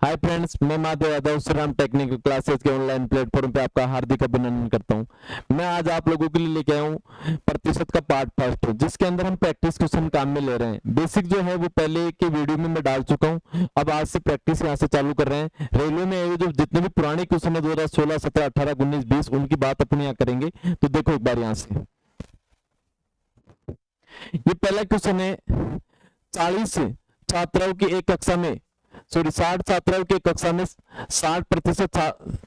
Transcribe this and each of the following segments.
Hi friends, मैं Madhav Yadav Shriram technical classes के online platform पे आपका हार्दिक अभिनंदन करता हूं। मैं आज आप लोगों के लिए लेके आया हूं प्रतिशत का पार्ट फर्स्ट, जिसके अंदर हम प्रैक्टिस क्वेश्चन काम में ले रहे हैं। बेसिक जो है वो पहले के वीडियो में मैं डाल चुका हूं, अब आज से प्रैक्टिस यहाँ से चालू कर रहे हैं। रेलवे में ये जो जितने भी पुराने क्वेश्चन है 2016, 17, 18, 19, 20, उनकी बात अपन यहाँ करेंगे। तो देखो एक बार यहाँ से, ये पहला क्वेश्चन है। 40 छात्राओं की एक कक्षा में 60 छात्राओं की कक्षा में 60%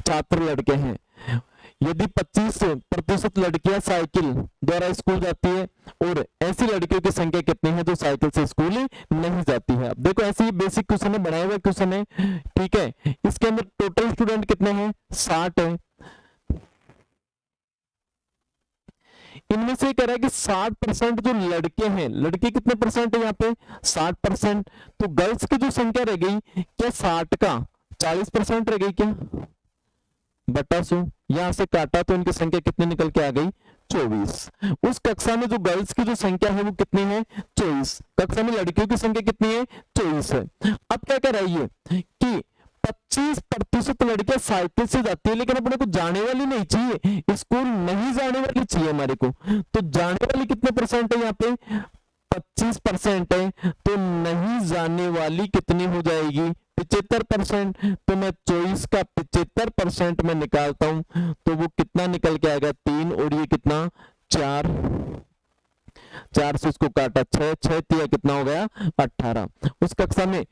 छात्र लड़के हैं। यदि 25% लड़कियां साइकिल द्वारा स्कूल जाती है और ऐसी लड़कियों की संख्या कितनी है जो साइकिल से स्कूल नहीं जाती है। अब देखो ऐसे ही बेसिक क्वेश्चन है, बनाए हुए क्वेश्चन है, ठीक है। इसके अंदर टोटल स्टूडेंट कितने हैं? 60 है। इनमें से कह रहा है कि 60% जो लड़के हैं, लड़के कितने परसेंट है यहाँ पे? 60%। तो गर्ल्स की जो संख्या रह गई क्या 60 का 40% रह गई क्या? बटा 100, यहां से काटा तो इनकी संख्या कितनी निकल के आ गई? 24। उस कक्षा में जो गर्ल्स की जो संख्या है वो कितनी है? 24। कक्षा में लड़कियों की संख्या कितनी है? 24 है। अब क्या कह रहा है ये कि 25% लड़कियां साइकिल से जाती है, लेकिन अपने को जाने वाली नहीं चाहिए, स्कूल नहीं जाने वाली चाहिए हमारे को। तो जाने वाली कितने परसेंट है यहाँ पे? 25% है। तो नहीं जाने वाली कितनी हो जाएगी? 75%। तो मैं 24 का 75% में निकालता हूं तो वो कितना निकल के आएगा? 3 और ये कितना? 4। 4 से इसको काटा 6, 6 तिया कितना हो गया? 18। उस कक्षा में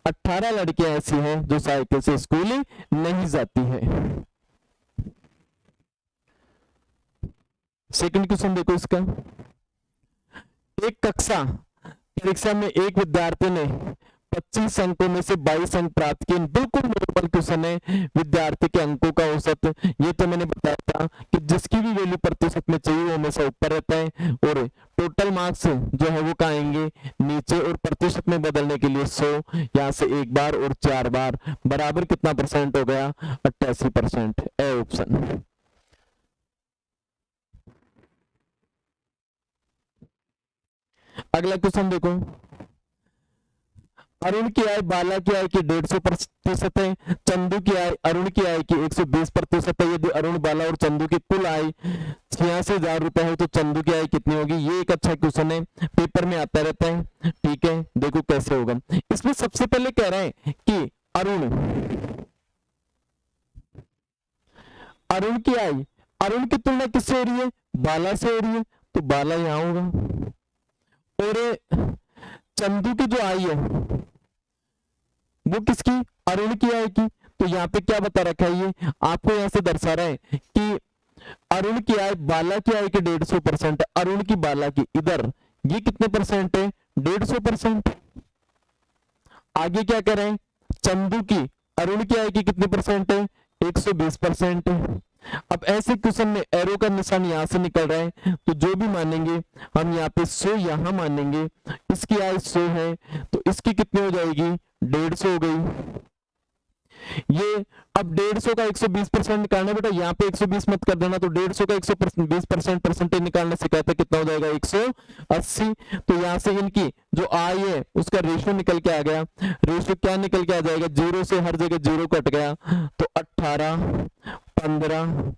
18 लड़कियां ऐसी हैं जो साइकिल से स्कूल नहीं जाती है। सेकंड क्वेश्चन देखो इसका। एक कक्षा परीक्षा में एक विद्यार्थी ने 25 अंकों में से 22 अंक प्राप्त किए। बिल्कुल नॉर्मल क्वेश्चन है, विद्यार्थी के अंकों का औसत। ये तो मैंने बताया था कि जिसकी भी वैल्यू प्रतिशत में चाहिए वो हमेशा ऊपर रहता है, और टोटल मार्क्स जो है वो कहाँ आएंगे? नीचे। और प्रतिशत में बदलने के लिए 100, यहाँ से एक बार और 4 बार, बराबर कितना परसेंट हो गया? 88%। A option. अगला क्वेश्चन देखो। अरुण की आय बाला की आय की 150% है, चंदू की आय अरुण की आय की 120% है। यदि अरुण, बाला और चंदू की कुल आय 86,000 रुपए है तो चंदू की आय कितनी होगी? ये एक अच्छा क्वेश्चन है, पेपर में आता रहता है, ठीक है। देखो कैसे होगा। इसमें सबसे पहले कह रहे हैं कि अरुण की आय, अरुण की तुलना किससे हो रही है? बाला से हो रही है, तो बाला यहां होगा। और चंदू की जो आय है वो किसकी? अरुण की आय की। तो यहाँ पे क्या बता रखा है? ये आपको यहाँ से दर्शा रहा है कि अरुण की आय बाला की आय के 150% है। अरुण की बाला की इधर ये कितने परसेंट है? 150%। आगे क्या कर रहे हैं? चंदू की अरुण की आय की कितने परसेंट है? 120% है। अब ऐसे क्वेश्चन में एरो का निशान यहां से निकल रहा है, तो जो भी मानेंगे हम यहाँ पे 100 यहां मानेंगे। इसकी आय 100 है तो इसकी कितनी हो जाएगी? 150 हो गई। ये अब 150 का 120% निकालना बेटा, यहाँ पे 120 मत कर देना, तो 150 का 120% परसेंटेज निकालने से कहता है कितना हो जाएगा? 180। तो यहाँ से इनकी जो आय है उसका रेशियो निकल के आ गया। रेशियो क्या निकल के आ जाएगा? 0 से हर जगह 0 कट गया, तो 18, 15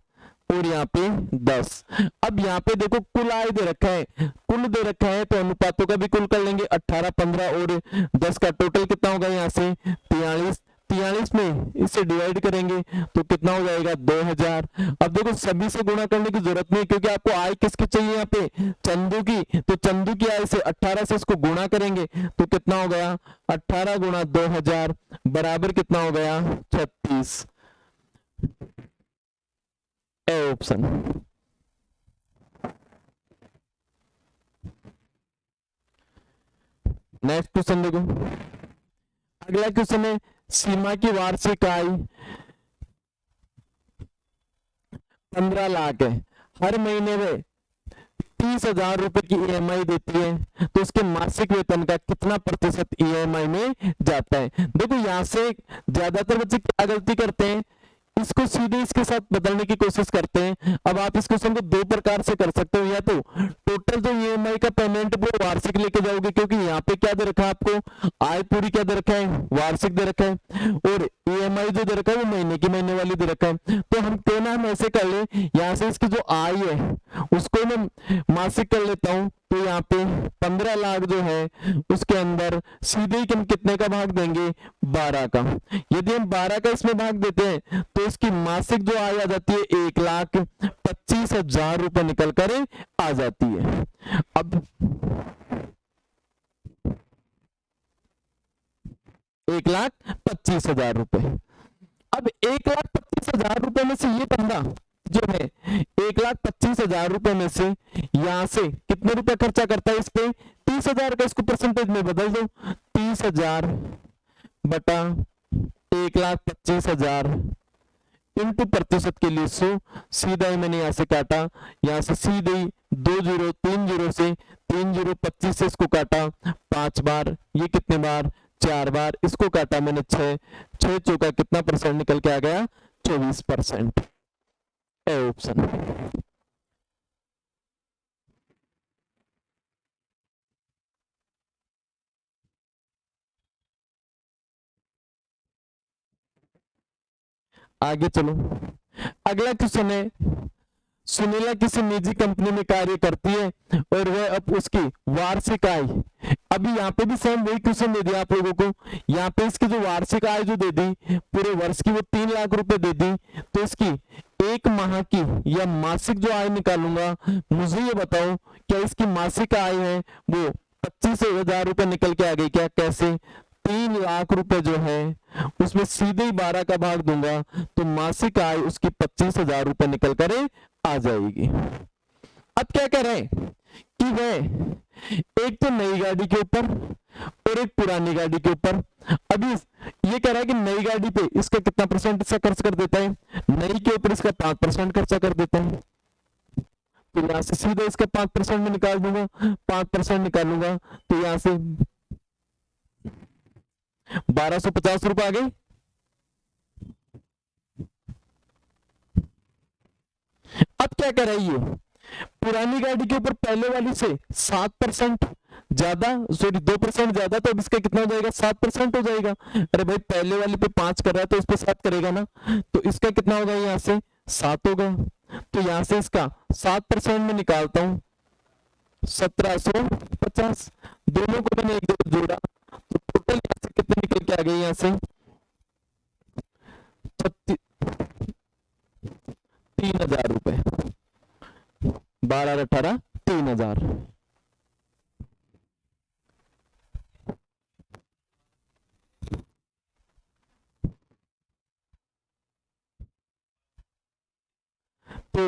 और यहाँ पे 10। अब यहाँ पे देखो कुल आय दे रखा है, कुल दे रखा है, तो अनुपातों का भी कुल कर लेंगे। 18, 15 और 10 का टोटल कितना होगा? यहाँ से 43। 43 में इससे डिवाइड करेंगे तो कितना हो जाएगा? 2000। अब देखो सभी से गुणा करने की जरूरत नहीं, क्योंकि आपको आय किसकी चाहिए यहाँ पे? चंदू की। तो चंदू की आय से 18 से इसको गुणा करेंगे तो कितना हो गया? 18 गुणा 2000 बराबर कितना हो गया? 36। A option. नेक्स्ट क्वेश्चन देखो। अगला क्वेश्चन है, सीमा की वार्षिक आय 15 लाख है, हर महीने में 30,000 रुपए की ईएमआई देती है, तो उसके मासिक वेतन का कितना प्रतिशत ईएमआई में जाता है? देखो यहां से ज्यादातर बच्चे क्या गलती करते हैं इसको सीधे इसके साथ बदलने की कोशिश करते हैं। अब आप इस क्वेश्चन को दो प्रकार से कर सकते हो, या तो टोटल जो ईएमआई का पेमेंट वो वार्षिक लेके जाओगे, क्योंकि यहाँ पे क्या दे रखा है आपको, आय पूरी क्या दे रखा है, वार्षिक दे रखा है, और ईएमआई जो दे रखा है वो महीने की महीने वाली दे रखा है। तो हम क्यों ना हम ऐसे कर ले, यहाँ से इसकी जो आय है उसको मैं मासिक कर लेता हूँ। तो यहाँ पे 15 लाख जो है उसके अंदर सीधे ही हम कितने का भाग देंगे, 12 का। यदि हम 12 का इसमें भाग देते हैं तो इसकी मासिक जो आय आ जाती है 1,25,000 रुपए निकल कर आ जाती है। अब 1,25,000 रुपए। अब 1,25,000 रुपए में से ये बंदा जो है 1,25,000 रुपए में से यहां से कितने रुपए खर्चा करता है, इस पे 30,000 का। इसको परसेंटेज में बदल दो, 30,000 बटा 1,25,000 इंटू प्रतिशत के लिए 100। सीधा ही मैंने यहां से काटा, यहां से सीधे ही 2 जीरो 3 जीरो से 3 जीरो 25 से इसको काटा 5 बार, ये कितने बार, 4 बार। इसको काटा मैंने 6 चौका कितना परसेंट निकल के आ गया, 24%। A option. आगे चलो, अगला क्वेश्चन है, सुनीला किसी निजी कंपनी में कार्य करती है और वह अब उसकी वार्षिक आय, अभी यहाँ पे भी सेम वही क्वेश्चन दे दिया आप लोगों को। यहाँ पे इसकी जो वार्षिक आय जो दे दी पूरे वर्ष की वो 3 लाख रुपए दे दी। तो इसकी एक माह की या मासिक जो आय निकालूंगा, मुझे ये बताओ क्या इसकी मासिक आय है वो 25,000 रुपए निकल के आ गई क्या, कैसे, 3 लाख रुपए जो है उसमें सीधे ही 12 का भाग दूंगा तो मासिक आय उसकी 25,000 रुपए निकल कर आ जाएगी। अब क्या कह रहे हैं कि वह एक तो नई गाड़ी के ऊपर और एक पुरानी गाड़ी के ऊपर, अभी ये कह रहा है कि नई गाड़ी पे इसका कितना परसेंट इसका खर्च कर देता है, नई के ऊपर इसका 5% खर्चा कर देता है। तो यहां से सीधे इसका 5% में निकाल दूंगा, 5% निकालूंगा तो यहां से 1,250 रुपए आ गए। अब क्या कर रही है, पुरानी गाड़ी के ऊपर पहले वाली से 7% ज्यादा, सॉरी 2% ज्यादा, तो अब इसका कितना हो जाएगा, 7% हो जाएगा। अरे भाई पहले वाले पे 5 कर रहा है तो इस पे 7 करेगा ना, तो इसका कितना होगा, यहाँ से 7 हो गया। तो यहां से इसका 7% में निकालता हूं 1,750, दोनों को मैंने एक जगह जोड़ा तो टोटल यहां से कितने निकल के आ गए, यहां से 3,000 रुपए, 12 18 3,000। तो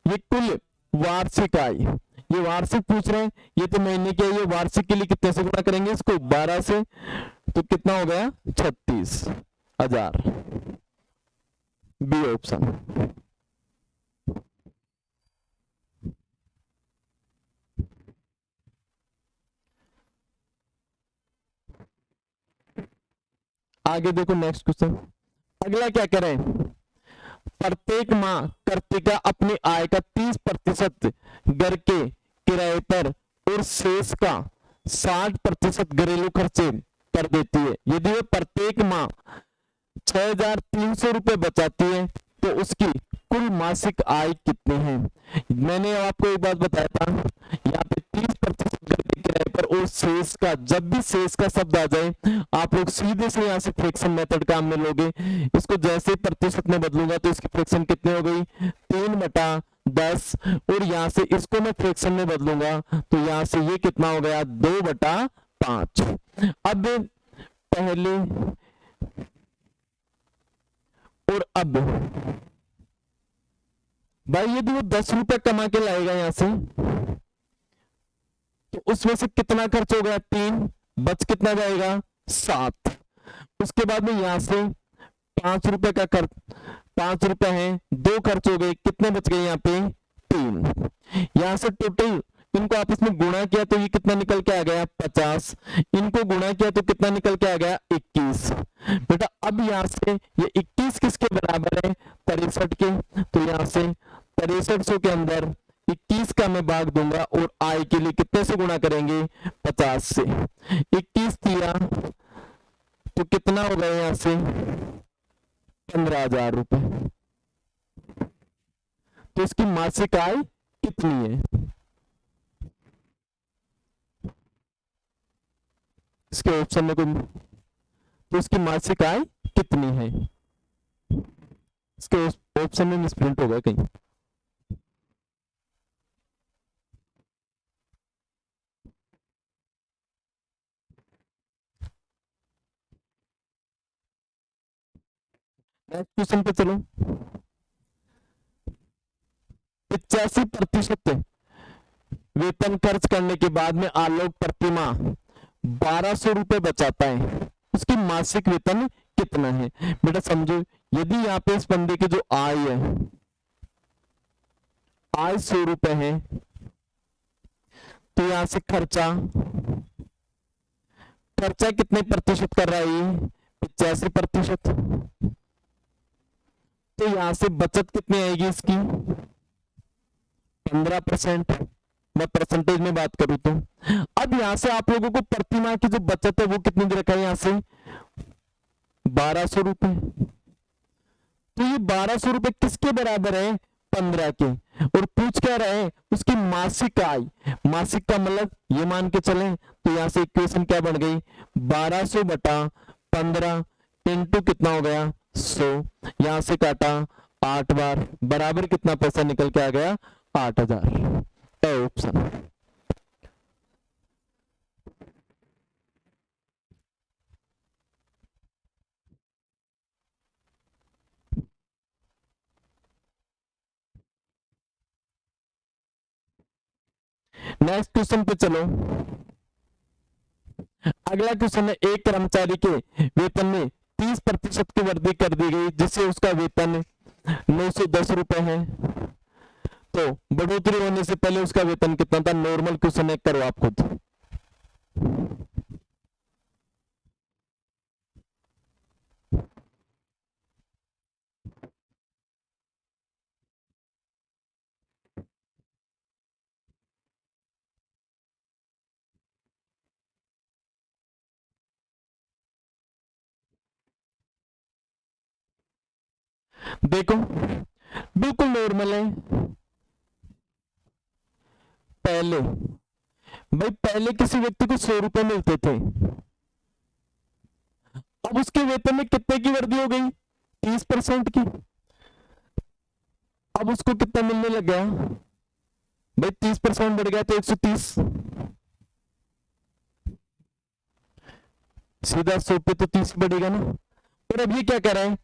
ये कुल वार्षिक आय, ये वार्षिक पूछ रहे हैं, ये तो महीने की है, ये वार्षिक के लिए कितने से गुणा करेंगे इसको, 12 से, तो कितना हो गया 36,000। B option. आगे देखो नेक्स्ट क्वेश्चन, अगला क्या करें, प्रत्येक माह कर्तिका अपनी आय का 30% घर के किराए पर और शेष का 60% घरेलू खर्चे कर देती है। यदि वह प्रत्येक माह 6,300 रुपए बचाती है तो उसकी कुल मासिक आय कितनी है। मैंने आपको एक बात बताया था, यहाँ पे 30% घर के किराए पर और शेष का, जब भी शेष का शब्द आ जाए आप लोग सीधे से यहाँ से फ्रैक्शन मेथड काम में लोगे। इसको जैसे प्रतिशत में बदलूंगा तो इसकी फ्रैक्शन कितनी हो गई, 3/10, और यहाँ से इसको मैं फ्रैक्शन में बदलूंगा तो यहाँ से ये कितना हो गया, 2/5। अब पहले और अब भाई यदि वो 10 रुपए कमा के लाएगा यहां से तो उसमें से कितना खर्च हो गया, 3, बच कितना जाएगा, 7। उसके बाद में यहां से 5 रुपए का खर्च, 5 रुपए है, 2 खर्च हो गए, कितने बच गए यहाँ पे, 3। यहां से टोटल इनको आपस में गुणा किया तो ये कितना निकल के आ गया, 50। इनको गुणा किया तो कितना निकल के आ गया, 21। बेटा अब यहां से ये 21 किसके बराबर है, 63 के, तो यहाँ से 6300 के अंदर 21 का मैं भाग दूंगा और आई के लिए कितने से गुणा करेंगे, 50 से। 21 दिया तो कितना होगा यहाँ से 15,000 रुपए। तो इसकी मासिक आय कितनी है, इसके ऑप्शन में कोई, तो इसकी मासिक आय कितनी है, इसके ऑप्शन में मिसप्रिंट होगा कहीं। नेक्स्ट क्वेश्चन पे चलो। 85% वेतन खर्च करने के बाद में आलोक प्रतिमा 1200 रुपए बचाता है, उसकी मासिक वेतन कितना है। बेटा समझो, यदि यहाँ पे इस बंदे की जो आय है, आय 100 रुपए है, तो यहां से खर्चा, खर्चा कितने प्रतिशत कर रहा है ये, 85%। तो यहां से बचत कितनी आएगी इसकी, 15%। मैं परसेंटेज में बात करूं तो अब यहां से आप लोगों को प्रतिमाह की जो बचत है वो कितनी दे रखा है, यहां से 1200 रुपए। तो ये 1200 रुपए किसके बराबर है, 15 के। और पूछ क्या रहे हैं, उसकी मासिक आय, मासिक का मतलब ये मान के चलें, तो यहां से इक्वेशन क्या बन गई, 1200 बटा 15 इंटू कितना हो गया 100, यहां से काटा 8 बार, बराबर कितना पैसा निकल के आ गया, 8000। ऑप्शन। नेक्स्ट क्वेश्चन पे चलो। अगला क्वेश्चन है, एक कर्मचारी के वेतन में 30% की वृद्धि कर दी गई, जिससे उसका वेतन 910 रुपए है। तो बढ़ोतरी होने से पहले उसका वेतन कितना था, नॉर्मल क्वेश्चन है, करो आप खुद। देखो बिल्कुल नॉर्मल है। पहले भाई, पहले किसी व्यक्ति को 100 रुपए मिलते थे, अब उसके वेतन में कितने की वृद्धि हो गई, 30% की। अब उसको कितना मिलने लग गया भाई, 30% बढ़ गया तो 130, सीधा 100 पे तो 30 बढ़ेगा ना। और अब ये क्या कर रहा है,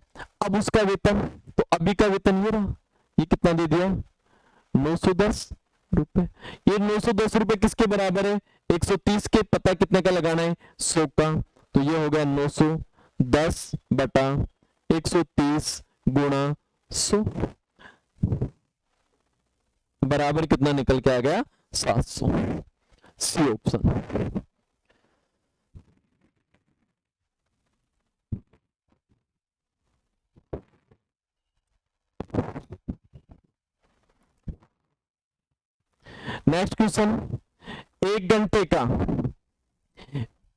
अब उसका वेतन, तो अभी का वेतन ये रहा, ये कितना दे दिया, 910 रुपए। ये 910 रुपए किसके बराबर है, 130 के, पता कितने का लगाना है, 100 का। तो ये हो गया 910 बटा 130 गुणा 100, बराबर कितना निकल के आ गया, 700। सी ऑप्शन। नेक्स्ट क्वेश्चन, 1 घंटे का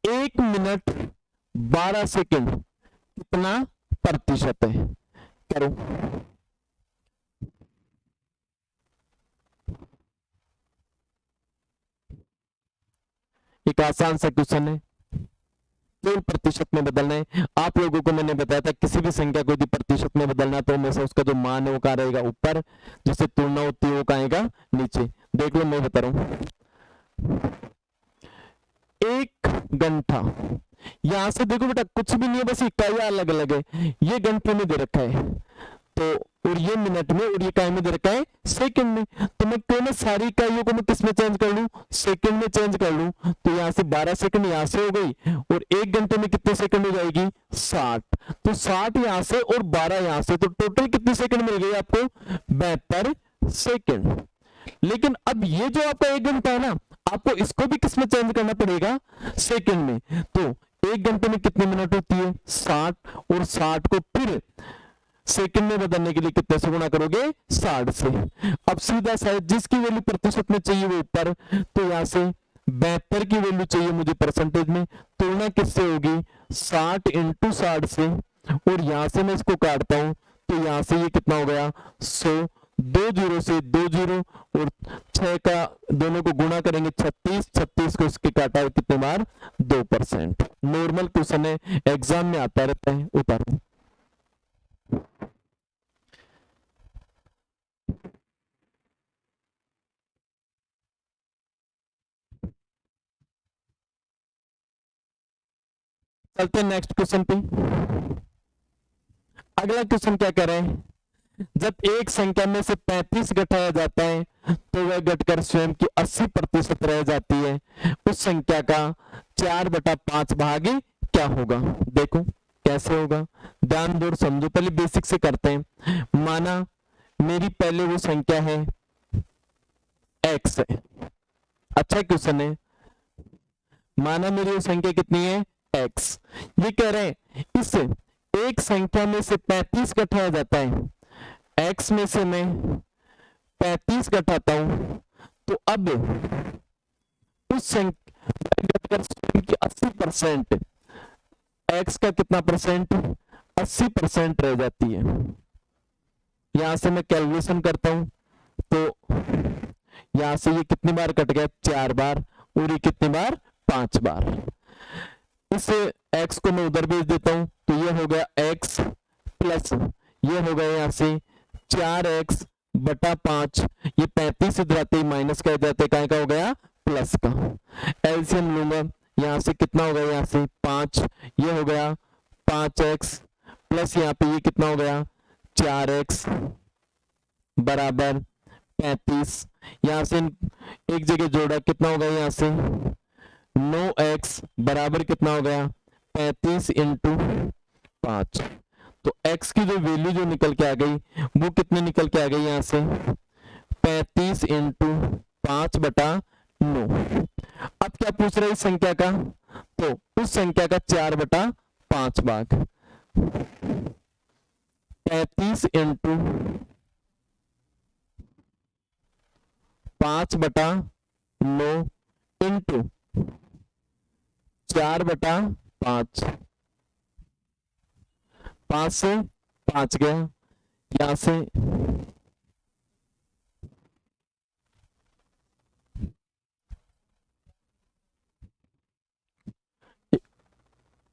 1 मिनट 12 सेकंड कितना प्रतिशत है, करो। एक आसान सा क्वेश्चन है, केवल प्रतिशत में बदलना है। आप लोगों को मैंने बताया था, किसी भी संख्या को यदि प्रतिशत में बदलना है तो हमेशा उसका जो मान है वो कहां रहेगा, ऊपर, जिससे तुलना होती है वो कहां आएगा, नीचे। देख लो मैं बता रहा हूं, 1 घंटा, यहां से देखो बेटा कुछ भी नहीं है, बस इकाइयां अलग अलग है। ये घंटे में दे रखा है, तो और ये मिनट में, और ये इकाई में दे रखा है सेकंड में। तो मैं क्यों ना सारी इकाइयों को मैं किस में चेंज कर लूं, सेकंड में चेंज कर लूं। तो यहां से 12 सेकंड यहां से हो गई, और 1 घंटे में कितने सेकंड हो जाएगी, 60। तो 60 यहां से और 12 यहां से, तो टोटल कितनी सेकंड मिल गई आपको, 72 सेकंड। लेकिन अब ये जो आपका 1 घंटा है ना, आपको इसको भी किस में चेंज करना पड़ेगा, सेकंड में। तो 1 घंटे में कितने मिनट होती है, 60, और 60 को फिर सेकंड में बदलने के लिए कितने से गुणा करोगे? 60 से। अब सीधा सा जिसकी वैल्यू प्रतिशत में चाहिए वो ऊपर, तो यहाँ से 72 की वैल्यू चाहिए मुझे परसेंटेज में, तुलना किससे होगी? 60 इंटू 60 से, और यहां से मैं इसको काटता हूं तो यहां से ये कितना हो गया? 100, 2 जीरो से 2 जीरो, और 6 का दोनों को गुणा करेंगे 36, 36 को इसके काटा कितने बार? 2%। नॉर्मल क्वेश्चन है, एग्जाम में आता रहता है, उतारो। चलते हैं नेक्स्ट क्वेश्चन पे। अगला क्वेश्चन क्या कह रहे हैं? जब एक संख्या में से 35 घटाया जाता है तो वह घटकर स्वयं की 80% रह जाती है, उस संख्या का 4/5 भाग क्या होगा? देखो कैसे होगा, ध्यान दो, समझो। पहले बेसिक से करते हैं। माना मेरी पहले वो संख्या है x है, अच्छा क्वेश्चन है। माना मेरी वो संख्या कितनी है? x। ये कह रहे हैं इस एक संख्या में से 35 घटाया जाता है, x में से मैं 35 घटाता हूं, तो अब उस संख्या की 80%, x का कितना परसेंट? 80% रह जाती है। यहां से मैं कैलकुलेशन करता हूं तो यहां से ये कितनी बार कट गया? 4 बार, और ये कितनी बार? 5 बार। इस x को मैं उधर भेज देता हूं तो ये हो गया x प्लस ये हो गया यहां से 4x/5, ये 35 इधर आते ही माइनस कर देते, काय का हो गया? प्लस का। एलसीएम लूंगा, यहां से कितना हो गया? यहां से 5, ये हो गया 5x प्लस यहाँ पे ये कितना हो गया? 4x बराबर 35, यहां से एक जगह जोड़ा, कितना हो गया? यहाँ से 9x बराबर कितना हो गया? 35 इंटू 5। तो x की जो वैल्यू जो निकल के आ गई वो कितनी निकल के आ गई? यहां से 35 इंटू 5/9। अब क्या पूछ रहे इस संख्या का? तो उस संख्या का 4/5 भाग, 35 इंटू 5/9 इंटू 4/5, 5 से 5 गया, यहां से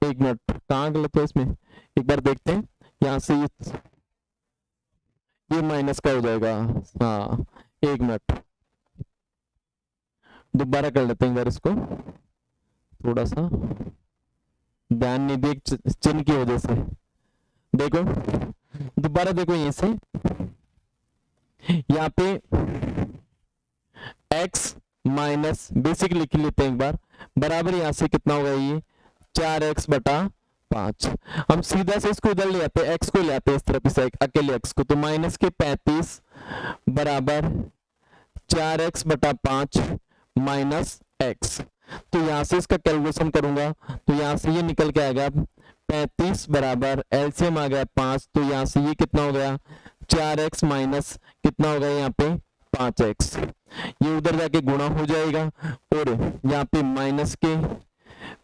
एक मिनट, कहां गलत है इसमें? एक बार देखते हैं। यहां से ये माइनस का हो जाएगा। हाँ, एक मिनट, दोबारा कर लेते हैं एक बार इसको। थोड़ा सा ध्यान नहीं दिए चिन्ह की वजह से। देखो दोबारा देखो, यहीं से यहाँ पे x माइनस बेसिक लिख लेते हैं एक बार, बराबर यहां से कितना होगा? ये 4x/5। हम सीधा से इसको इधर ले आते हैं, x को ले आते हैं इस तरफ से, अकेले x को, तो माइनस के 35 बराबर 4x/5 माइनस x। तो यहां से इसका कैलकुलेशन करूंगा तो यहां से ये निकल के आएगा 35 बराबर एलसीएम आ गया 5, तो यहां से ये कितना हो गया? 4x माइनस कितना हो गया? यहाँ पे 5x, ये उधर जाके गुणा हो जाएगा, और यहाँ पे माइनस के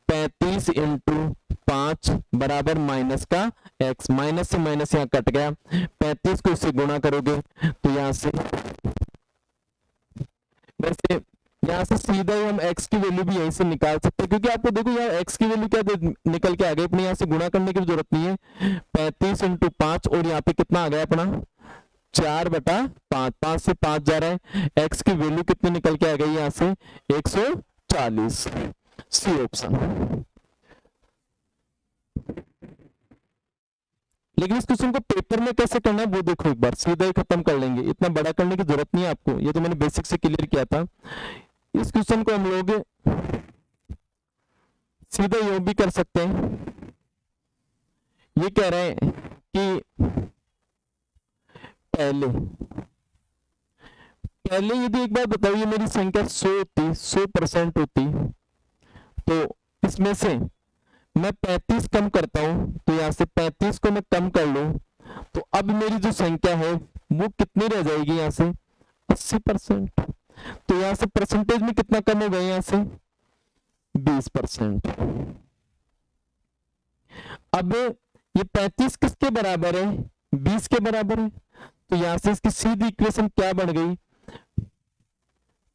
35 इंटू 5 बराबर माइनस का x, माइनस से माइनस यहाँ कट गया, 35 को इससे गुणा करोगे तो यहाँ से, वैसे यहाँ से सीधा ही हम x की वैल्यू भी यहीं से निकाल सकते हैं, क्योंकि आपको देखो यहाँ x की वैल्यू क्या निकल के आ गई अपने, यहाँ से गुणा करने की जरूरत नहीं है। 35 इंटू 5, और यहाँ पे कितना आ गया अपना? 4/5, 5 से 5 जा रहा है, x की वैल्यू कितनी निकल के आ गई? यहाँ से 140। C option. लेकिन इस क्वेश्चन को पेपर में कैसे करना है वो देखो एक बार, सीधा ही खत्म कर लेंगे, इतना बड़ा करने की जरूरत नहीं है आपको, ये तो मैंने बेसिक से क्लियर किया था। इस क्वेश्चन को हम लोग सीधे यूं भी कर सकते हैं। ये कह रहे हैं कि पहले यदि एक बार बताइए मेरी संख्या 100 होती, 100% होती, तो इसमें से मैं 35 कम करता हूं, तो यहां से 35 को मैं कम कर लूं तो अब मेरी जो संख्या है वो कितनी रह जाएगी यहाँ से 80%। तो यहाँ से परसेंटेज में कितना कम हो गया यहाँ से 20%। अब ये 35 किसके बराबर है 20 के बराबर है, तो यहां से इसकी सीधी इक्वेशन क्या बन गई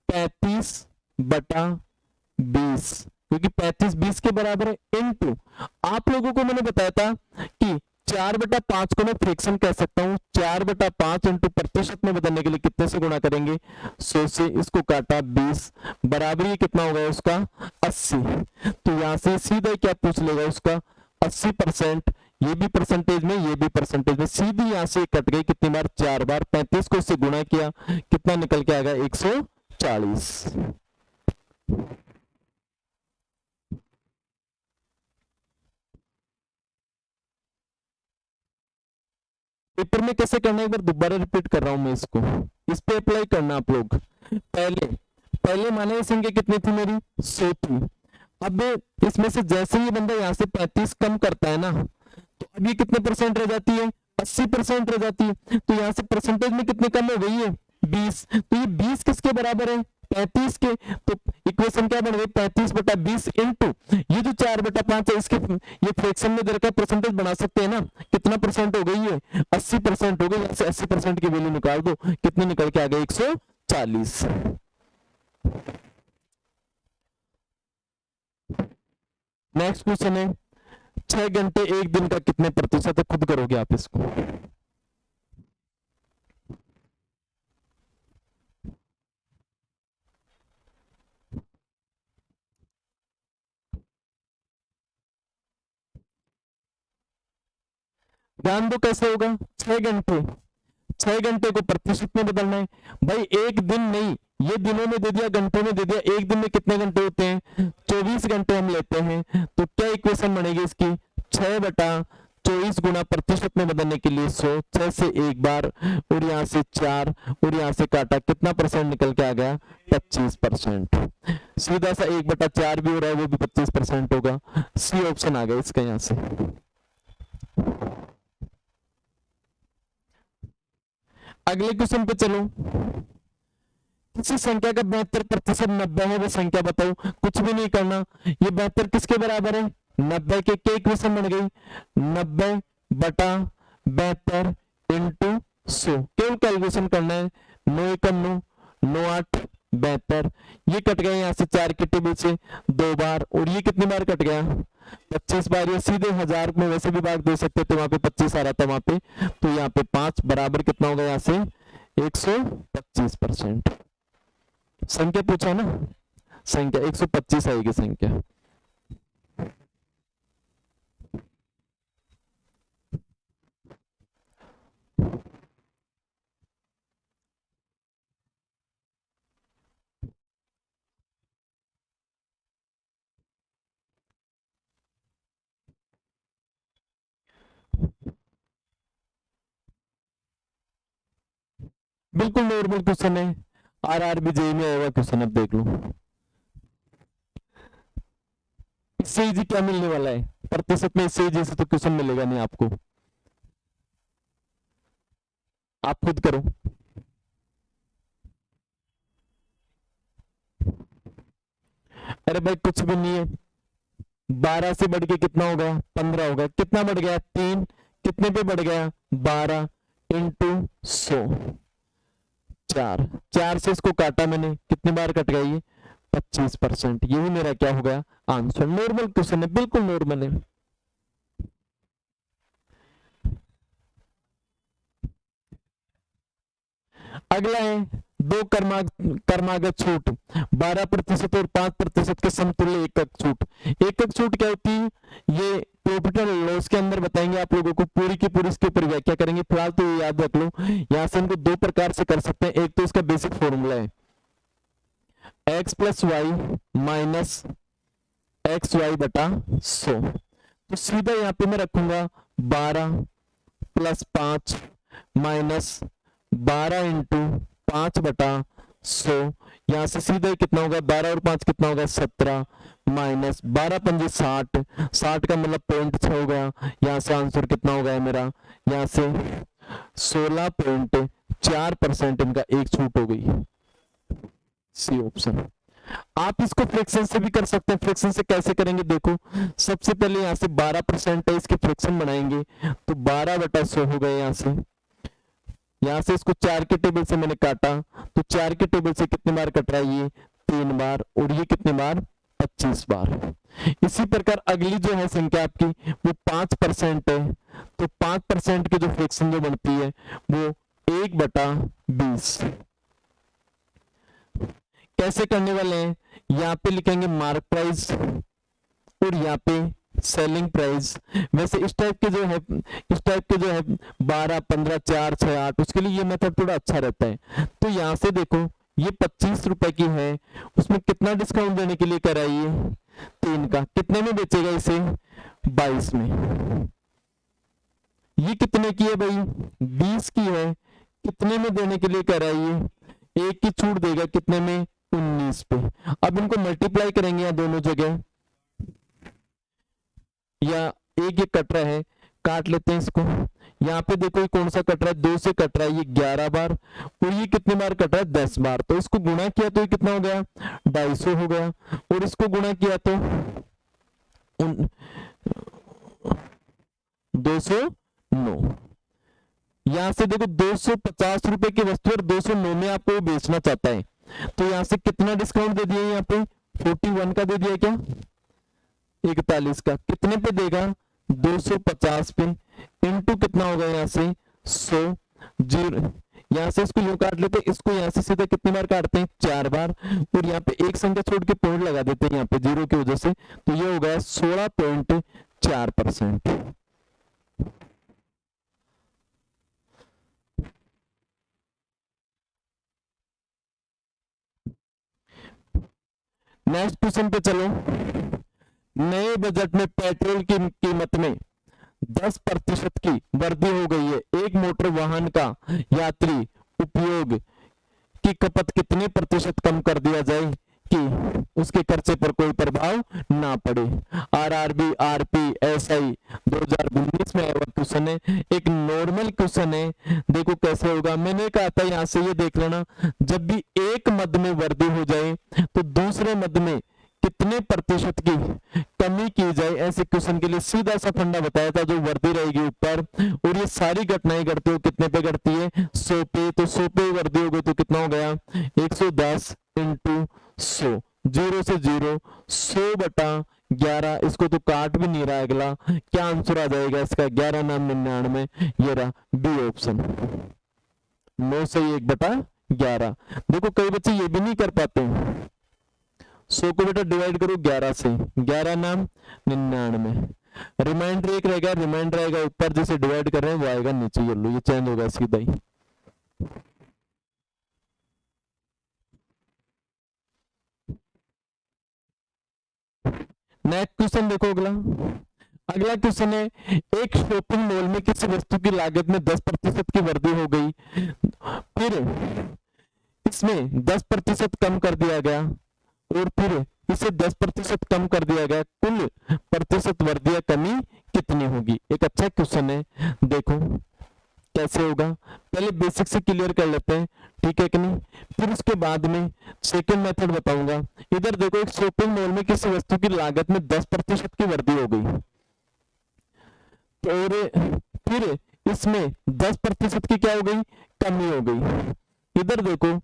35/20, क्योंकि 35 20 के बराबर है इनटू, आप लोगों को मैंने बताया था कि 4/5 को मैं फ्रैक्शन कह सकता हूं, 4/5 इंटू प्रतिशत में बदलने के लिए कितने से गुणा करेंगे 100 से, इसको काटा 20 बराबर ये कितना होगा उसका 80। तो यहां से सीधा क्या पूछ लेगा उसका 80%, ये भी परसेंटेज में ये भी परसेंटेज में, सीधी यहां से कट गई कितनी बार 4 बार, 35 को इससे गुणा किया कितना निकल के आएगा 140। पेपर में कैसे करना है एक बार दोबारा रिपीट कर रहा हूं मैं इसको, इस पे अप्लाई करना आप लोग। पहले माने ये संख्या कितनी थी मेरी 100 थी, अब इसमें से जैसे ही बंदा यहाँ से 35 कम करता है ना, तो अब ये कितने परसेंट रह जाती है 80% रह जाती है, तो यहाँ से परसेंटेज में कितने कम हो गई है 20, तो ये 20 किसके बराबर है 35 के, तो इक्वेशन क्या बन गई 35/20 इंटू ये जो 4/5 है इसके ये फ्रैक्शन में दे रखा परसेंटेज बना सकते हैं ना, कितना परसेंट हो गई है 80% हो गई, यहाँ से 80% की वैल्यू निकाल दो कितने निकल के आ गए 140। नेक्स्ट क्वेश्चन है 6 घंटे एक दिन का कितने प्रतिशत है, खुद करोगे आप इसको। ध्यान दो कैसे होगा 6 घंटे, 6 घंटे को प्रतिशत में बदलना है भाई, एक दिन नहीं, ये दिनों में दे दिया घंटों में दे दिया, एक दिन में कितने घंटे होते हैं 24 घंटे हम लेते हैं, तो क्या इक्वेशन बनेगी इसकी 6/24 गुना प्रतिशत में बदलने के लिए 100, 6 से एक बार और यहाँ से 4 और यहाँ से काटा कितना परसेंट निकल के आ गया 25%। सीधा सा 1/4 भी हो रहा है वो भी 25% होगा, सी ऑप्शन आ गया इसका यहाँ से। अगले क्वेश्चन पे चलो, किसी संख्या का 72% 90 है वो संख्या बताओ, कुछ भी नहीं करना, ये 72 किसके बराबर है 90 के, क्या इक्वेशन बन गई 90/72 इंटू 100, केवल कैलकुलेशन करना है 9 एकम 9 9 8 72, ये कट गया यहाँ से 4 के टेबल से 2 बार और ये कितनी बार कट गया 25 बार, ये सीधे 1000 में वैसे भी भाग दे सकते थे, वहां पे 25 आ रहा था वहां पे, तो यहाँ पे 5 बराबर कितना होगा यहाँ से 125%। संख्या पूछा ना, संख्या 125 आएगी संख्या। बिल्कुल नॉर्मल क्वेश्चन है, आरआरबी जेईई में आएगा क्वेश्चन, अब देख लो इससे इजी क्या मिलने वाला है, प्रतिशत में इससे इजी से तो क्वेश्चन मिलेगा नहीं आपको, आप खुद करो। अरे भाई कुछ भी नहीं है, 12 से बढ़ के कितना हो गया 15 हो गया, कितना बढ़ गया 3, कितने पे बढ़ गया 12 इंटू 100, 4 से इसको काटा मैंने कितनी बार कट गया ये 25%, ये भी मेरा क्या हो गया आंसर। नॉर्मल क्वेश्चन है, बिल्कुल नॉर्मल है। अगला है दो कर्मागत छूट 12% और 5% के समतुल्य एकक छूट। एकक छूट क्या होती है, ये प्रॉफिट एंड लॉस के अंदर बताएंगे आप लोगों को, पूरी की पूरी इसके ऊपर व्याख्या करेंगे, फिलहाल तो ये याद रख लो, यहां से इनको दो प्रकार से कर सकते हैं, एक तो इसका बेसिक फॉर्मूला है x + y माइनस XY बटा 100, तो सीधा यहाँ पे मैं रखूंगा 12 + 5 माइनस 12 इंटू 5 बटा 100, यहाँ से सीधा ही कितना होगा 12 और 5 कितना होगा 17, माइनस 12 पंजे 60, 60 का मतलब 0.6 हो गया। यहाँ से आंसर कितना हो गया मेरा, यहाँ से 16.4% इनका एक छूट हो गई, सी ऑप्शन। आप इसको फ्रैक्शन से भी कर सकते हैं। फ्रैक्शन से कैसे करेंगे देखो, सबसे पहले यहाँ से 12% है, इसके फ्रैक्शन बनाएंगे तो 12/100 हो गए। यहाँ से इसको 4 के टेबल से मैंने काटा तो 4 के टेबल से कितने बार कट रहा है ये 3 बार, और ये कितने बार 25 बार। इसी प्रकार अगली जो है संख्या आपकी वो 5% है, तो 5% की जो फ्रैक्शन जो बनती है वो 1/20। कैसे करने वाले हैं, यहाँ पे लिखेंगे मार्क प्राइस और यहाँ पे सेलिंग प्राइस। वैसे इस टाइप के जो है 12, 15, 4, 6, 8 उसके लिए ये मेथड थोड़ा अच्छा रहता है। तो यहाँ से देखो ये 25 रुपए की है, उसमें कितना डिस्काउंट देने के लिए कराइए 3 का, कितने में बेचेगा इसे 22 में। ये कितने की है भाई 20 की है, कितने में देने के लिए कराइए, एक की छूट देगा कितने में 19 पे। अब इनको मल्टीप्लाई करेंगे यहाँ दोनों जगह, या एक ये कट रहा है काट लेते हैं इसको। यहाँ पे देखो ये कौन सा कट रहा है 2 से कट रहा है, ये 11 बार, और ये कितने बार कट रहा है 10 बार। तो इसको गुणा किया तो ये कितना हो गया 250 हो गया, और इसको गुणा किया तो 209। यहाँ से देखो 250 रुपए की वस्तु और 209 में आपको बेचना चाहता है, तो यहाँ से कितना डिस्काउंट दे दिया यहाँ पे 41 का दे दिया क्या 41 का, कितने पे देगा 250 पे, इनटू कितना होगा यहाँ से 100 जीरो। यहाँ से इसको यूं काट लेते हैं, इसको यहाँ से सीधे कितनी बार काटते हैं 4 बार, और यहाँ पे एक संख्या छोड़ के पॉइंट लगा देते हैं यहाँ पे जीरो की वजह से, तो ये हो गया 16.4%। नेक्स्ट क्वेश्चन पे चलो। नए बजट में पेट्रोल की कीमत में 10% की वृद्धि हो गई है, एक मोटर वाहन का यात्री उपयोग की खपत कितने प्रतिशत कम कर दिया जाए कि उसके खर्चे पर कोई प्रभाव ना पड़े। आरआरबी आरपी एसआई 2019 में आया क्वेश्चन है, एक नॉर्मल क्वेश्चन है। देखो कैसे होगा, मैंने कहा था यहाँ से ये देख लेना, जब भी एक मद में वृद्धि हो जाए तो दूसरे मद में कितने प्रतिशत की कमी की जाए। ऐसे क्वेश्चन के लिए सीधा सा फंडा बताया था, जो वृद्धि रहेगी ऊपर, और ये सारी घटनाएं घटती हो कितने पे घटती है 100 पे, तो 100 पे वृद्धि हो गई तो कितना हो गया 110 इंटू 100, 0 से 0 100/11। इसको तो काट भी नहीं रहा है, अगला क्या आंसर आ जाएगा इसका 11 नाम 99, ये रहा बी ऑप्शन 9 से 1/11। देखो कई बच्चे ये भी नहीं कर पाते, 100 को बेटा डिवाइड करो 11 से, 11 नाम 99, रिमाइंडर एक रहेगा, रिमाइंडर आएगा ऊपर, जिसे डिवाइड कर रहे हैं वो आएगा नीचे, येलो ये चेंज होगा सीधा ही। नेक्स्ट क्वेश्चन देखो, अगला क्वेश्चन है, एक शॉपिंग मॉल में किसी वस्तु की लागत में 10% की वृद्धि हो गई, फिर इसमें 10% कम कर दिया गया, और फिर इसे 10% कम कर दिया गया, कुल प्रतिशत वृद्धि या कमी कितनी होगी। एक अच्छा क्वेश्चन है, देखो कैसे होगा, पहले बेसिक से क्लियर कर लेते हैं, ठीक है कि नहीं, फिर उसके बाद में सेकंड मेथड बताऊंगा। इधर देखो, एक शॉपिंग मॉल में किसी वस्तु की लागत में 10% की वृद्धि हो गई, और फिर इसमें 10% की क्या हो गई कमी हो गई। इधर देखो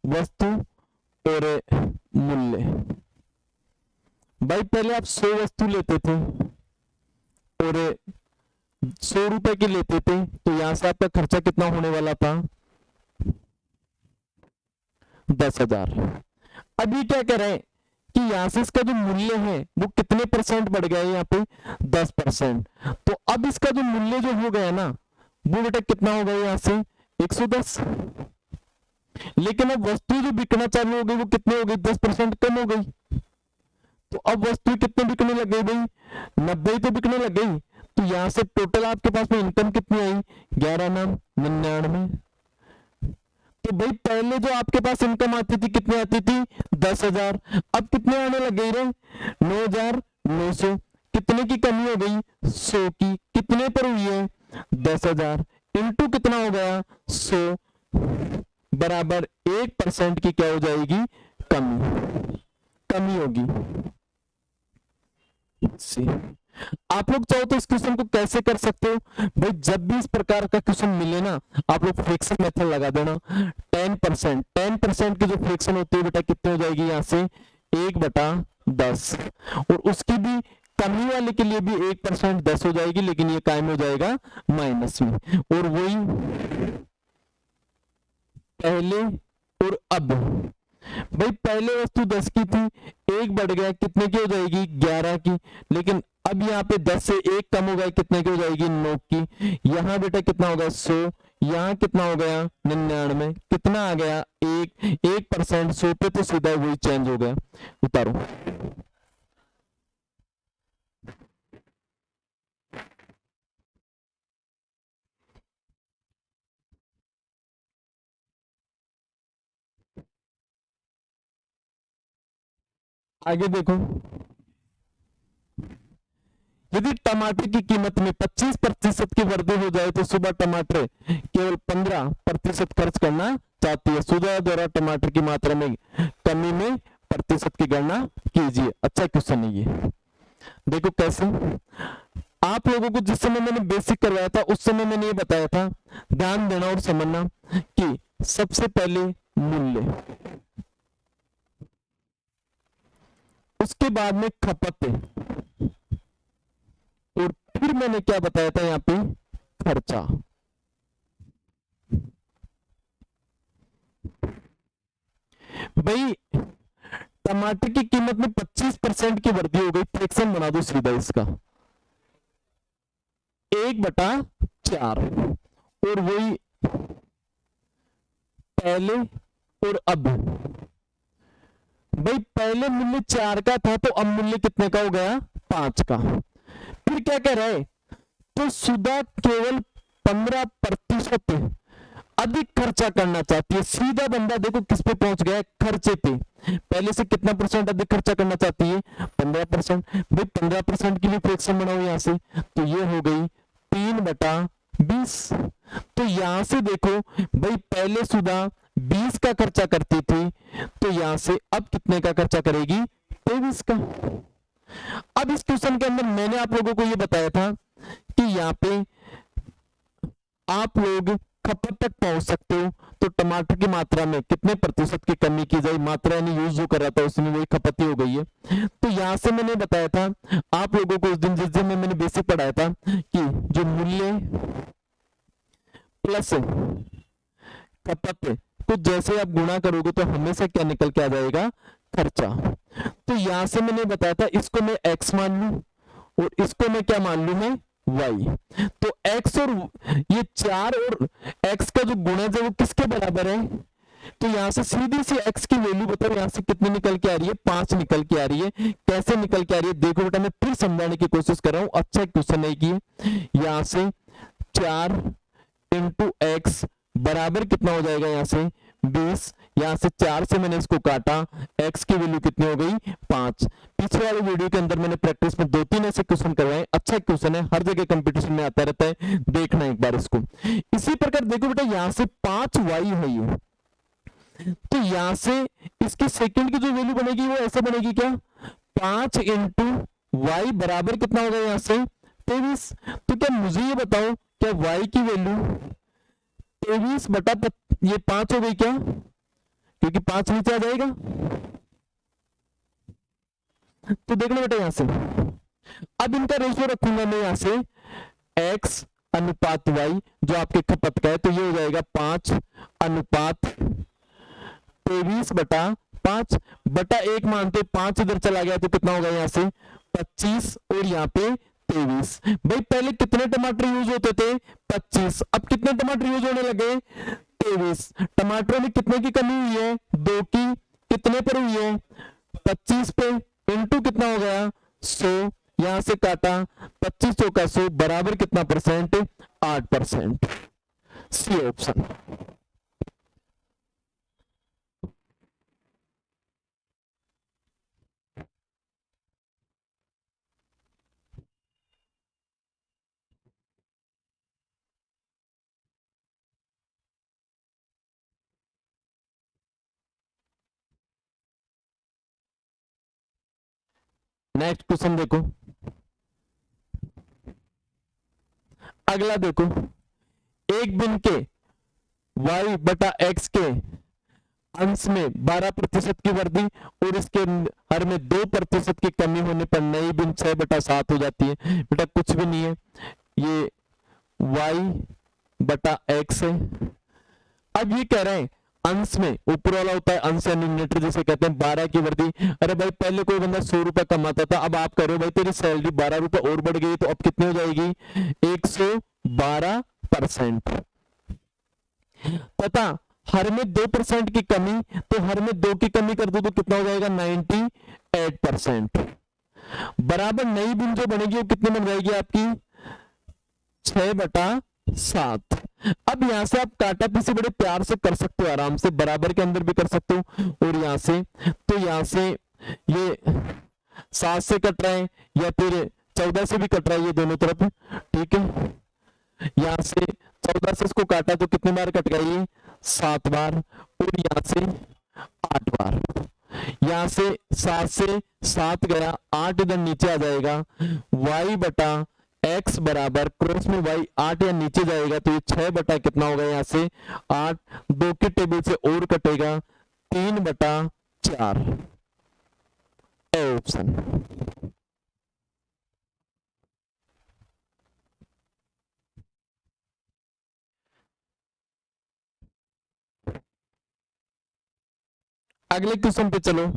वस्तु और मूल्य, भाई पहले आप 100 वस्तु लेते थे और 100 रुपए की लेते थे, तो यहां से आपका खर्चा कितना होने वाला था 10,000। अभी क्या करें कि यहां से इसका जो मूल्य है वो कितने % बढ़ गया है यहाँ पे 10%, तो अब इसका जो मूल्य जो हो गया ना वो बेटा कितना हो गया यहाँ से 110, लेकिन अब वस्तु जो बिकना चालू हो गई वो कितनी हो गई 10% कम हो गई, तो अब वस्तु कितने बिकने लग गई भाई 90 तो बिकने लग गई, तो यहां से टोटल आपके पास में इनकम कितनी आई, 11,99। तो भाई पहले जो आपके पास इनकम आती थी कितनी आती थी, 10,000, अब कितने आने लग गई रे, 9,900। कितने की कमी हो गई, 100 की। कितने पर हुई है, 10,000 इंटू कितना हो गया, 100 बराबर 1% की क्या हो जाएगी, कमी, कमी होगी। आप लोग चाहो तो इस क्वेश्चन को कैसे कर सकते हो भाई, जब भी इस प्रकार का क्वेश्चन मिले ना, आप लोग फ्रैक्शन मेथड लगा देना। 10% की जो फ्रैक्शन होती है बेटा कितनी हो जाएगी, यहां से 1/10, और उसकी भी कमी वाले के लिए भी 1% 10 हो जाएगी, लेकिन ये कायम हो जाएगा माइनस में। और वही पहले और अब, भाई पहले वस्तु 10 की थी, एक बढ़ गया, कितने की हो जाएगी, 11 की। लेकिन अब यहाँ पे 10 से एक कम हो गया, कितने की हो जाएगी, 9 की। यहाँ बेटा कितना होगा, 100, यहाँ कितना हो गया, 99, कितना आ गया, 1% 100 पे तो सीधा वही चेंज हो गया। उतारो। आगे देखो, यदि टमाटर की कीमत में 25% की वृद्धि हो जाए तो सुबह टमाटर केवल 15% खर्च करना चाहती है। सुधा द्वारा टमाटर की मात्रा में कमी में प्रतिशत की गणना कीजिए। अच्छा क्वेश्चन है ये। देखो कैसे, आप लोगों को जिस समय मैंने बेसिक करवाया था उस समय मैंने ये बताया था, ध्यान देना और समझना कि सबसे पहले मूल्य, उसके बाद में खपत, और फिर मैंने क्या बताया था यहाँ पे, खर्चा। भाई टमाटर की कीमत में 25% की वृद्धि हो गई, फ्रैक्शन बना दो सीधा इसका, 1/4, और वही पहले और अब। भाई पहले मूल्य 4 का था, तो अब मूल्य कितने का हो गया, 5 का। फिर क्या कह रहे, तो सुधा केवल 15% अधिक खर्चा करना चाहती है। सीधा बंदा देखो किस पे पहुंच गया, खर्चे पे। पहले से कितना परसेंट अधिक खर्चा करना चाहती है, 15%। भाई 15% की भी फ्रैक्शन बनाओ यहां से, तो ये हो गई 3/20। तो यहां से देखो भाई, पहले सुधा 20 का खर्चा करती थी, तो यहां से अब कितने का खर्चा करेगी, 23 का। अब इस क्वेश्चन के अंदर मैंने आप लोगों को यह बताया था कि यहाँ पे आप लोग खपत तक पहुंच सकते हो, तो टमाटर की मात्रा में कितने प्रतिशत की कमी की जाए, मात्रा यानी यूज जो कर रहा था उसमें वही खपत ही हो गई है। तो यहां से मैंने बताया था आप लोगों को उस दिन, जिस दिन में मैंने बेसिक पढ़ाया था, कि जो मूल्य प्लस खपत को जैसे आप गुणा करोगे तो हमेशा क्या निकल के आ जाएगा, खर्चा। तो यहां से मैंने बताया था, इसको मैं x मान लू और इसको मैं क्या मान लू, मैं y। तो x और ये 4 और x का जो गुणज है वो किसके बराबर है, तो यहां से सीधी सी x की वैल्यू बताओ, यहां से कितनी निकल के आ रही है, 5 निकल के आ रही है। कैसे निकल के आ रही है देखो बेटा, मैं फिर समझाने की कोशिश कर रहा हूं, अच्छा क्वेश्चन है कि यहां से 4 इंटू एक्स बराबर कितना हो जाएगा, यहां से 20। यहां से 4 से मैंने इसको काटा, x की वैल्यू कितनी हो गई, 5। पिछले वाले वीडियो के अंदर मैंने प्रैक्टिस में 2-3 ऐसे क्वेश्चन करवाए। अच्छा क्वेश्चन है, हर जगह कंपटीशन में आता रहता है, देखना एक बार इसको। इसी प्रकार देखो बेटा, यहां से 5y है ये, तो यहां से इसकी सेकंड की जो वैल्यू बनेगी वो ऐसे बनेगी क्या, 5 इंटू वाई बराबर कितना होगा, यहां से 23। तो क्या मुझे ये बताओ, क्या y की वैल्यू 23 बटा ये 5 हो गई क्या, क्योंकि 5 नीचे आ जाएगा। तो देखना बेटा यहां से, अब इनका रेशियो रखूंगा मैं यहां से x अनुपात y, जो आपके खपत का है, तो ये हो जाएगा 5 अनुपात 23/5 बटा 1 मानते, 5 इधर चला गया तो कितना होगा, यहां से 25 और यहाँ पे 23। भाई पहले कितने टमाटर यूज होते थे, 25, अब कितने टमाटर यूज होने लगे, 23। टमाटरों में कितने की कमी हुई है, 2 की। कितने पर हुई है, 25 पे, इंटू कितना हो गया, 100। यहां से काटा 2500 का 100 बराबर कितना percent? 8%। C option. Next question देखो, अगला देखो, एक दिन के y बटा x के अंश में 12% की वृद्धि और इसके हर में 2% की कमी होने पर नई बिन 6/7 हो जाती है। बेटा कुछ भी नहीं है, ये y बटा x है। अब ये कह रहे हैं अंश में, ऊपर वाला होता है अंश या न्यूमरेटर जिसे कहते हैं 12 की वृद्धि। अरे भाई पहले कोई बंदा 100 रुपए कमाता था, अब आप कह रहे हो भाई तेरी सैलरी 12 रुपए और बढ़ गई, तो अब कितनी हो जाएगी? 112%। तथा हर में 2% की कमी, तो हर में 2 की कमी कर दो तो कितना हो जाएगा? 98%। बराबर नई बिन जो बनेगी वो कितनी बन जाएगी आपकी? 6/7। अब यहां से आप काटा पीछे बड़े प्यार से कर सकते हो, आराम से बराबर के अंदर भी कर सकते हो, और यहां से तो यहां से ये 7 से कट रहा है या फिर 14 से भी कट रहा है, ये दोनों तरफ, ठीक है। यहां से 14 से इसको काटा तो कितनी बार कट गया? ये 7 बार, और यहां से 8 बार। यहां से 7 से 7 गया, 8 इधर नीचे आ जाएगा, y बटा x बराबर क्रॉस में y 8 या नीचे जाएगा तो ये 6 बटा कितना होगा? यहां से 8, 2 के टेबल से और कटेगा 3/4। A option. अगले क्वेश्चन पे चलो।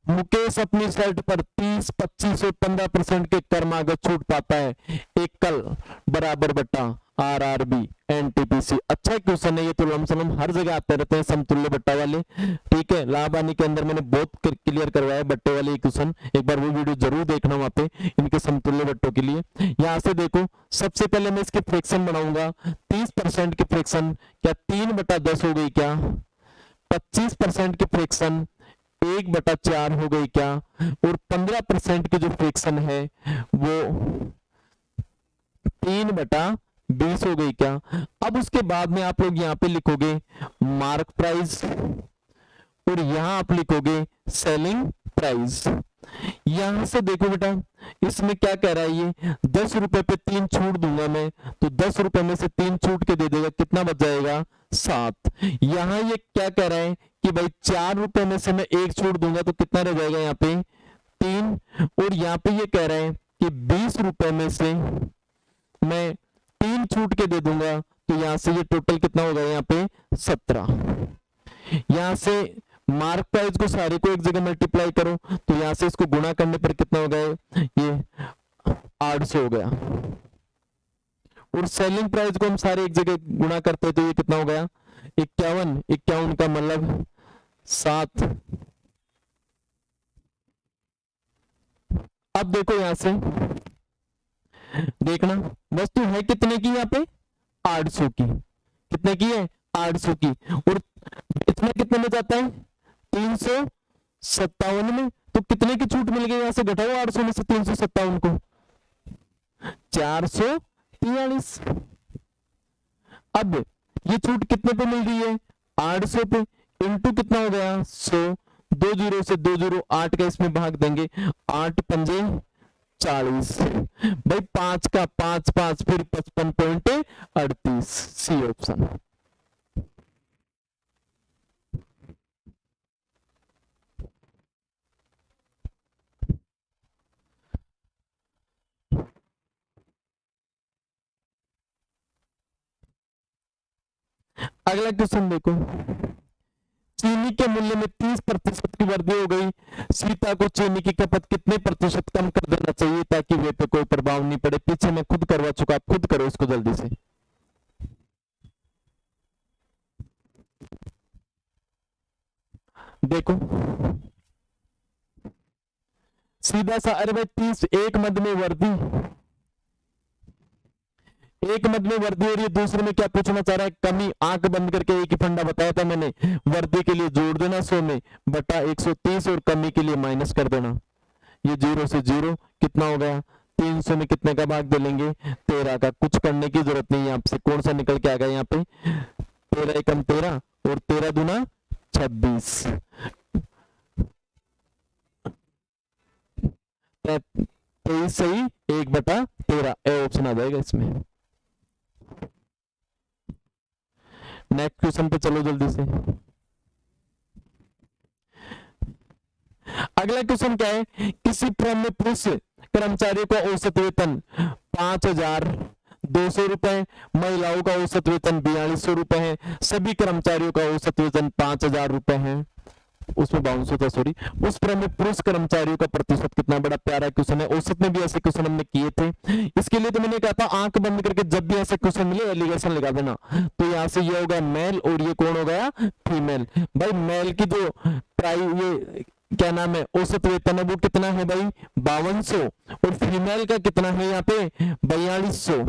मुकेश अपनी शर्ट पर 30, 25 और 15% के कर मागत छूट पाता है, एक कल बराबर बट्टा आरआरबी एनटीपीसी। अच्छा क्वेश्चन है ये, तो लमसम हर जगह आते रहते हैं समतुल्य बट्टा वाले, ठीक है। लाभ हानि के अंदर मैंने बहुत क्लियर करवाया बट्टे वाले क्वेश्चन, एक बार वो वीडियो जरूर देखना वहां पे इनके समतुल्य बट्टों के लिए। यहां से देखो, सबसे पहले मैं इसके फ्रैक्शन बनाऊंगा। 30% की फ्रैक्शन क्या 3/10 हो गई क्या? 25% की फ्रैक्शन 1/4 हो गई क्या? और 15% की जो फ्रैक्शन है वो 3/20 हो गई क्या? अब उसके बाद में आप लोग यहाँ पे लिखोगे मार्क प्राइस, और यहां आप लिखोगे सेलिंग प्राइस। यहां से देखो बेटा, इसमें क्या कह रहा है, ये 10 रुपए पे 3 छूट दूंगा मैं, तो 10 रुपए में से 3 छूट के दे देगा, कितना बच जाएगा? 7। यहां ये क्या कह रहा है कि भाई 4 रुपए में से मैं 1 छूट दूंगा तो कितना रह जाएगा? यहाँ पे 3। और यहाँ पे ये कह रहा है कि 20 रुपए में से मैं 3 छूट के दे दूंगा, तो यहां से ये टोटल कितना होगा? यहाँ पे 17। यहां से मार्क प्राइस को सारे को एक जगह मल्टीप्लाई करो, तो यहां से इसको गुणा करने पर कितना हो गया? ये 800 हो गया। और सेलिंग प्राइस को हम सारे एक जगह गुणा करते हैं तो ये कितना हो गया? 51। 51 का मतलब 7। अब देखो यहां से देखना, वस्तु है कितने की? यहाँ पे 800 की। कितने की है? 800 की। और इतना कितने में जाता है? 357 में। तो कितने की छूट मिल गई? यहां से घटाओ 800 में से 357 को, 443। अब ये छूट कितने पे मिल रही है? 800 पे। इंटू कितना हो गया? 100। 2 जीरो से 2 जीरो, 8 का इसमें भाग देंगे, 8 पंजे 40। भाई 5 का 5 5 फिर 55.38। C option. अगला क्वेश्चन देखो, चीनी के मूल्य में 30% की वृद्धि हो गई, सीता को चीनी की खपत कितने प्रतिशत कम कर देना चाहिए ताकि वे पे कोई प्रभाव नहीं पड़े? पीछे मैं खुद करवा चुका, आप खुद करो इसको जल्दी से। देखो सीधा सा, अरे भाई 30 एक मद में वर्दी, एक मद में वर्दी हो रही है, दूसरे में क्या पूछना चाह रहा है, कमी। आंख बंद करके एक ही फंडा बताया था मैंने, वर्दी के लिए जोड़ देना 100 में बटा 130 और कमी के लिए माइनस कर देना। ये 0 से 0 कितना हो गया, 300 में कितने का भाग दे लेंगे, 13 का। कुछ करने की जरूरत नहीं है आपसे, कौन सा निकल के आ गया यहाँ पे, 13 एकम 13 और 13 दूना 26, 23 सही 1/13, ए ऑप्शन आ जाएगा इसमें। नेक्स्ट क्वेश्चन पे चलो जल्दी से। अगला क्वेश्चन क्या है, किसी फर्म में पुरुष कर्मचारियों का औसत वेतन 5,200 रुपए, महिलाओं का औसत वेतन 4,200 रुपए है, सभी कर्मचारियों का औसत वेतन 5,000 रुपए है, उसमें 52 था सॉरी। उस फर्म में पुरुष कर्मचारियों का प्रतिशत कितना, बड़ा प्यारा क्वेश्चन है, औसत में भी ऐसे क्वेश्चन हमने किए थे। इसके लिए तो मैंने कहा था आंख बंद करके जब भी ऐसे क्वेश्चन मिले एलिगेशन लगा देना। तो यहाँ से ये होगा मेल और ये कौन हो गया, फीमेल। भाई मेल की जो ये क्या नाम है, औसत वेतन है वो कितना है भाई 5200, और फीमेल का कितना है यहाँ पे 4200,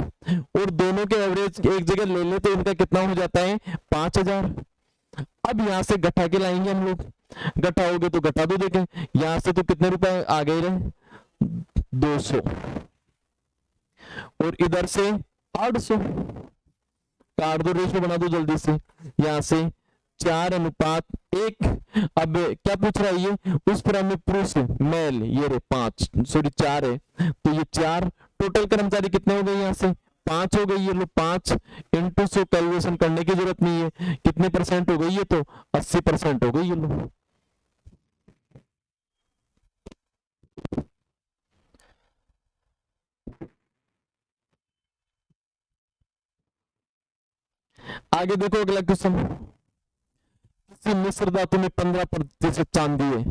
और दोनों के एवरेज एक जगह ले ले तो इनका कितना हो जाता है 5000। अब यहां से घटा के लाएंगे हम लोग, घटाओगे तो घटा दो, देखें यहां से तो कितने रुपए आ गए रहे 200, और इधर से 800, काट दो, रेशो बना दो जल्दी से, यहां से 4:1। अब क्या पूछ रहा है ये, उस फर्म में पुरुष मेल ये रे 5 सॉरी 4 है, तो ये 4 टोटल कर्मचारी कितने हो गए, यहाँ से 5 हो गई, ये लो 5 इंटू 100, कैलकुलेशन करने की जरूरत नहीं है, कितने परसेंट हो गई ये, तो 80% हो गई ये लो। आगे देखो अगला क्वेश्चन, किसी मिश्र धातु में 15% चांदी है,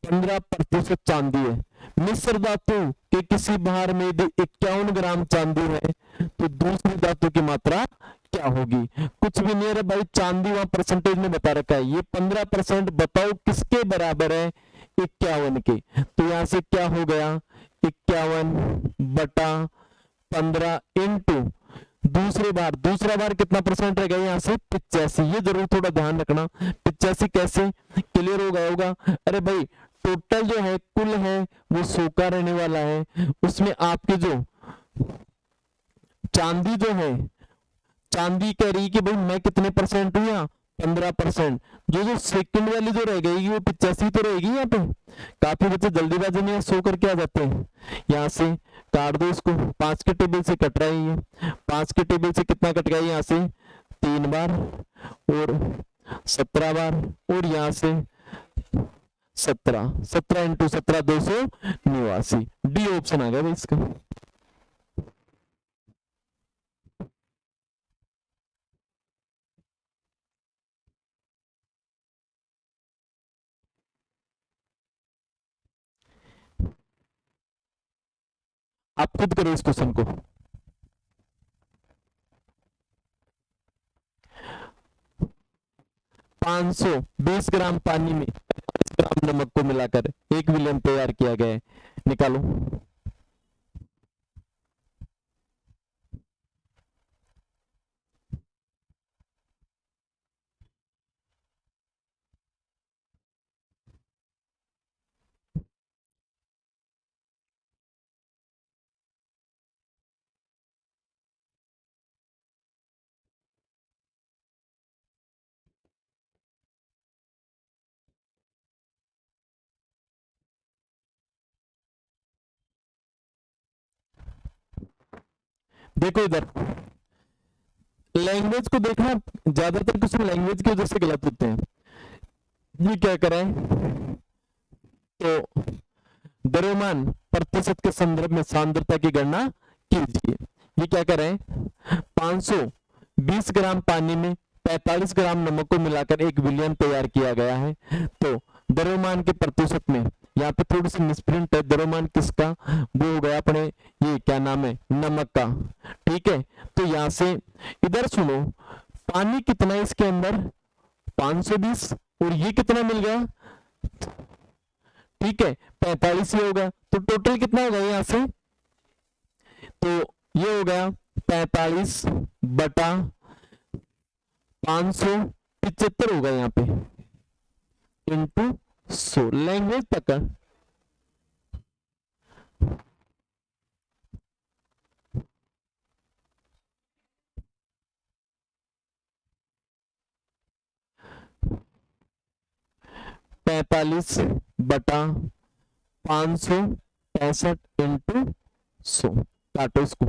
15% चांदी है, मिश्र धातु के किसी भार में यदि 51 ग्राम चांदी है तो दूसरी धातु की मात्रा क्या होगी। कुछ भी नहीं है भाई, चांदी वहां परसेंटेज में बता रखा है, ये 15% बताओ किसके बराबर है 51 के, तो यहां से क्या हो गया 51/15 इंटू दूसरा बार कितना परसेंट रहेगा यहाँ से 85, ये जरूर थोड़ा ध्यान रखना, 85 कैसे क्लियर हो गया होगा। अरे भाई टोटल जो है कुल है वो 100 का रहने वाला है, उसमें आपके जो चांदी जो है, चांदी कह रही कि भाई मैं कितने परसेंट हूं यहाँ 15%, जो सेकंड वाली जो रह गई वो 85 तो रहेगी यहाँ पे। काफी बच्चे जल्दीबाजी में 100 करके आ जाते हैं, यहाँ से काट दो इसको, 5 के टेबल से कट रहा है ये, 5 के टेबल से कितना कट गया यहाँ से 3 बार और 17 बार, और यहाँ से 17 इंटू 17 289, डी ऑप्शन आ गया भाई इसका। आप खुद करो इस क्वेश्चन को। 520 ग्राम पानी में 40 ग्राम नमक को मिलाकर 1 विलियन तैयार किया गया है, निकालो। देखो इधर लैंग्वेज को देखना, ज्यादातर क्वेश्चन लैंग्वेज की वजह से गलत होते हैं। ये क्या करें, तो द्रव्यमान प्रतिशत के संदर्भ में सांद्रता की गणना कीजिए। ये क्या करें, 520 ग्राम पानी में 45 ग्राम नमक को मिलाकर 1 विलियन तैयार किया गया है, तो द्रव्यमान के प्रतिशत में यहाँ पे थोड़ी सी मिसप्रिंट है, द्रव्यमान किसका, वो हो गया अपने ये क्या नाम है नमक का, ठीक है। तो यहाँ से इधर सुनो, पानी कितना है इसके अंदर 520, और ये कितना मिल गया, ठीक है 45 ये होगा, तो टोटल कितना होगा यहाँ से, तो ये हो गया 45 बटा 575 होगा यहाँ पे इंटू 100। लैंग्वेज पकड़, पैंतालीस बटा 565 इंटू 100, काटो इसको।